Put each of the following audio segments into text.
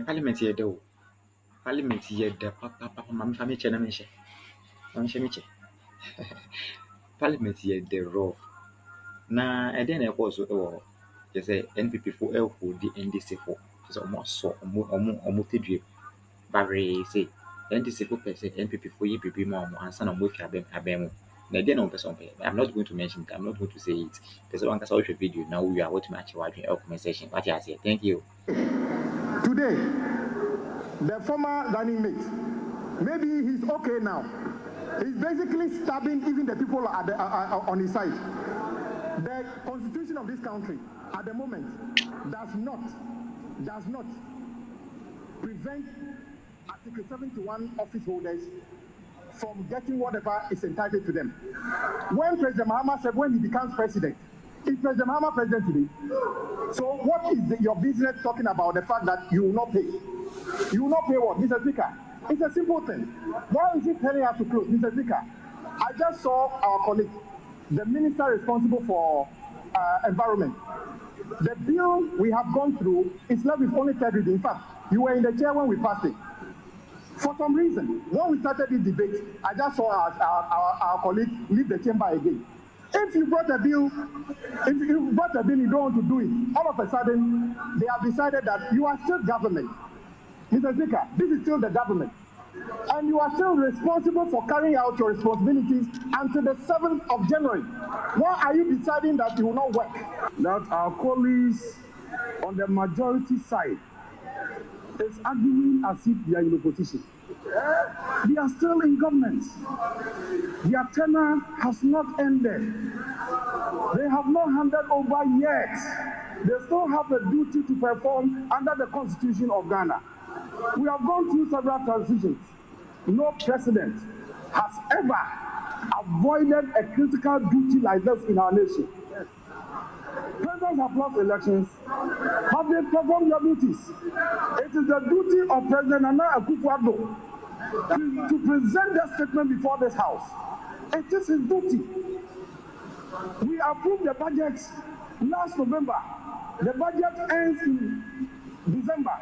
Parliament here though. Parliament here the papa mama family channel mention. Parliament here the rough. Na then I also just say NPP for hold the NDC for. Just almost so almost tedue. Barry say NDC for say NPP for ye be more and son of with abem. Na then on person. I'm not going to mention it. I'm not going to say it. There's one case watch video now we are watching match watching comment section. What you say? Thank you. Today, the former running mate, maybe he's okay now. He's basically stabbing even the people on his side. The constitution of this country at the moment does not prevent Article 71 office holders from getting whatever is entitled to them. When President Mahama said when he becomes president, is President Mahama president today? So what is your business talking about the fact that you will not pay? You will not pay what, Mr. Speaker? It's a simple thing. Why is he telling us to close, Mr. Speaker? I just saw our colleague, the minister responsible for environment. The bill we have gone through is left with only third reading. In fact, you were in the chair when we passed it. For some reason, when we started this debate, I just saw our colleague leave the chamber again. If you brought a bill, you don't want to do it, all of a sudden, they have decided that you are still government. Mr. Speaker, this is still the government. And you are still responsible for carrying out your responsibilities until the 7th of January. Why are you deciding that you will not work? That our colleagues on the majority side is arguing as if they are in opposition. They are still in government. Their tenure has not ended. They have not handed over yet. They still have a duty to perform under the Constitution of Ghana. We have gone through several transitions. No president has ever avoided a critical duty like this in our nation. Presidents have lost elections. Have they performed their duties? It is the duty of President Nana Akufo-Addo to present their statement before this House. It is his duty. We approved the budget last November. The budget ends in December.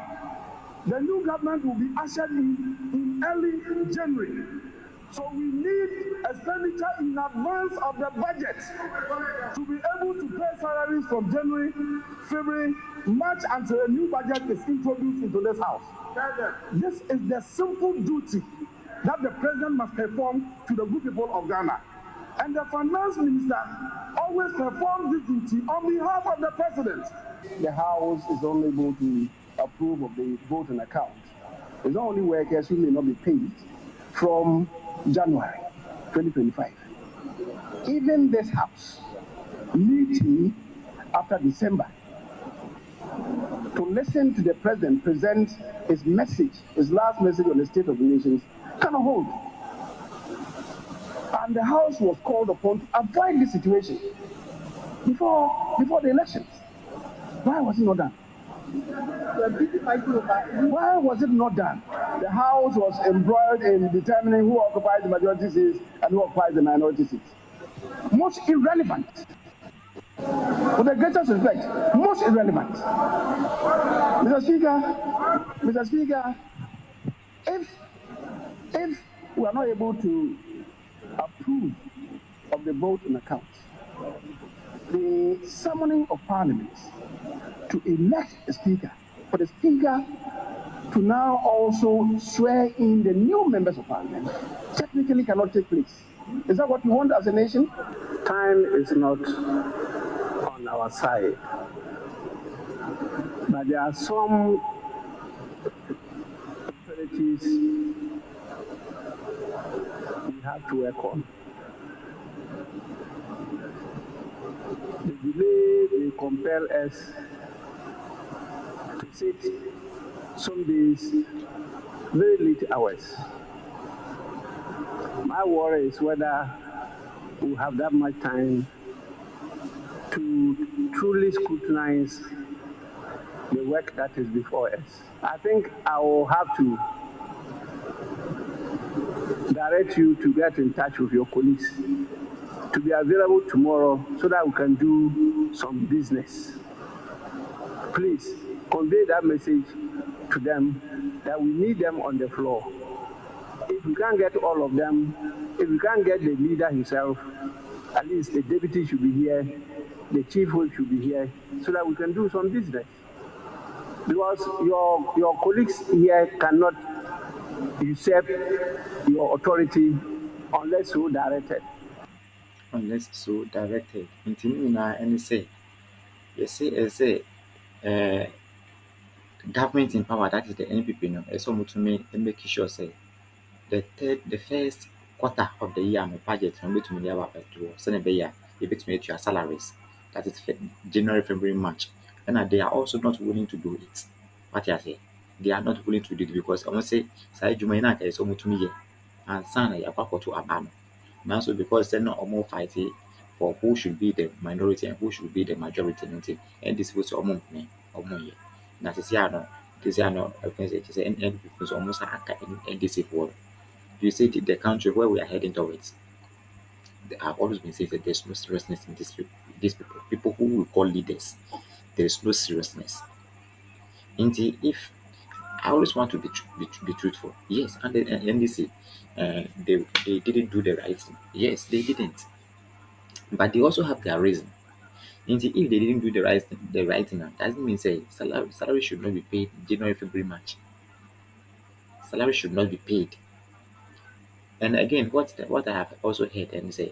The new government will be ushered in early January. So we need expenditure in advance of the budget to be able to pay salaries from January, February, March until a new budget is introduced into this House. This is the simple duty that the president must perform to the good people of Ghana. And the finance minister always performs this duty on behalf of the president. The House is only able to approve of the vote and account. It's not only workers who may not be paid from January 2025. Even this House meeting after December to listen to the president present his message, his last message on the state of the nations, cannot hold. And the House was called upon to avoid this situation before the elections. Why was it not done? Why was it not done? The House was embroiled in determining who occupies the majority seats and who occupies the minority seats. Most irrelevant. With the greatest respect, most irrelevant. Mr. Speaker, if we are not able to approve of the vote and account, the summoning of Parliament to elect a speaker, for the speaker to now also swear in the new members of Parliament, technically cannot take place. Is that what we want as a nation? Time is not on our side, but there are some imperatives we have to work on. The delay will compel us to sit some days very late hours. My worry is whether we have that much time to truly scrutinize the work that is before us. I think I will have to direct you to get in touch with your colleagues to be available tomorrow so that we can do some business. Please convey that message to them that we need them on the floor. If we can't get all of them, if we can't get the leader himself, at least the deputy should be here, the chief whip should be here, so that we can do some business. Because your colleagues here cannot usurp your authority unless so directed. Unless so directed. Nti ne nyinaa ɛne sɛ yɛse government in power, that is the NPP no, ɛsɛ ɔmotumi make sure say the first quarter of the year no budget no bɛtumi de aba abɛtoɔ sɛnea ɛbɛyɛ a yɛbɛtumi atua salaries, that is January, February, March, and they are also not willing to do it. What you say? They are not willing to do it because ɔmo sɛ saa adwuma yi na anka ɛsɛ ɔmotumi yɛ ansa na yɛakɔ akɔto aba no. Nanso because sɛ na ɔmo fight for who should be the minority and who should be the majority no nti NDC fo sɛ ɔmo mpene ɔmo yɛ. Na sisi ano ɛfɛn sɛ kyerɛ sɛ NPP fo sɛ ɔmo sa aka NDC foɔ no. You see the country where we are heading towards. I've always been saying that there's no seriousness in these people. People who we call leaders, there is no seriousness. Indeed, if I always want to be truthful, yes, and the NDC, they didn't do the right thing. Yes, they didn't, but they also have their reason. Indeed, if they didn't do the right thing, that doesn't mean say salary should not be paid January, February, March. Salary should not be paid. And again, what I have also heard and say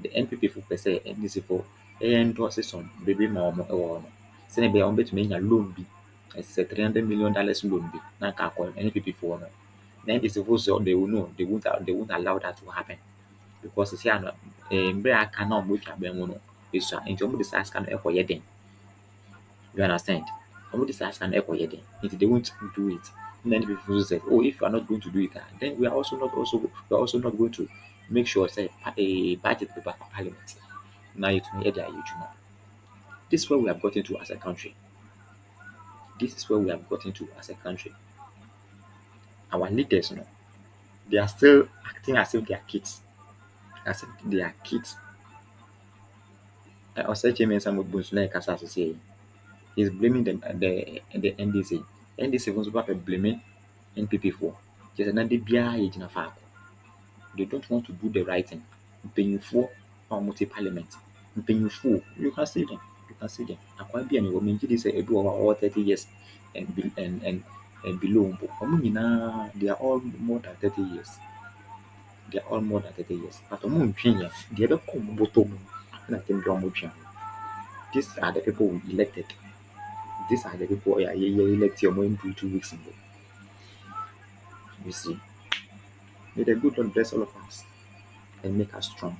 the NPP fo pɛ sɛ NDC fo endorse some baabi ma ɔmo ɛwɔ hɔ no. Sɛnea ɛbɛyɛ a ɔmo bɛtumi anya loan bi, ɛsɛ sɛ $300 million loan bi na anka akɔ NPP foɔ no. Na NDC fo sɛ they will know they won't allow that to happen because sisi ano mmerɛ a aka na ɔmo efi abɛn mu no esua nti ɔmo de saa sika no ɛkɔyɛ den. You understand? Ɔmo de saa sika no ɛkɔyɛ den nti they won't do it. Na NPP fo say, oh, if you are not going to do it, then we are also not going to make sure say a budget paper for parliament. Now it may their age. This is where we have gotten to as a country. This is where we have gotten to as a country. Our leaders, they are still acting as if they are kids. As if they are kids. I was saying some of like as I say, he's blaming the NDC. NDC was about blaming NPP for. Just another beer age in a fact. They don't want to do the right thing. Mpanyinfoɔ a wɔte parliament, mpanyinfoɔ, you can see them, you can see them. Akwan bi a mewɔ megye di sɛ ebi wɔ hɔ a wɔwɔ 30 years and below mpo. Wɔn nyinaa they are all more than 30 years. They are all more than 30 years. But wɔn ntwe yɛn, deɛ ɛbɛkɔ wɔn bɔtɔ mu ɛna tɛm bi a wɔn twe ho. These are the people we elected. These are the people a yɛ elect wɔn in 2 weeks ago. You see, may the good Lord bless all of us and make us strong.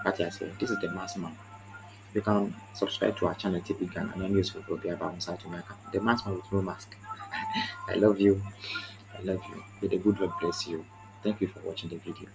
But I say, this is the mass man. You can subscribe to our channel TP Gang and your news will be about South America. The mass man with no mask. I love you. I love you. May the good Lord bless you. Thank you for watching the video.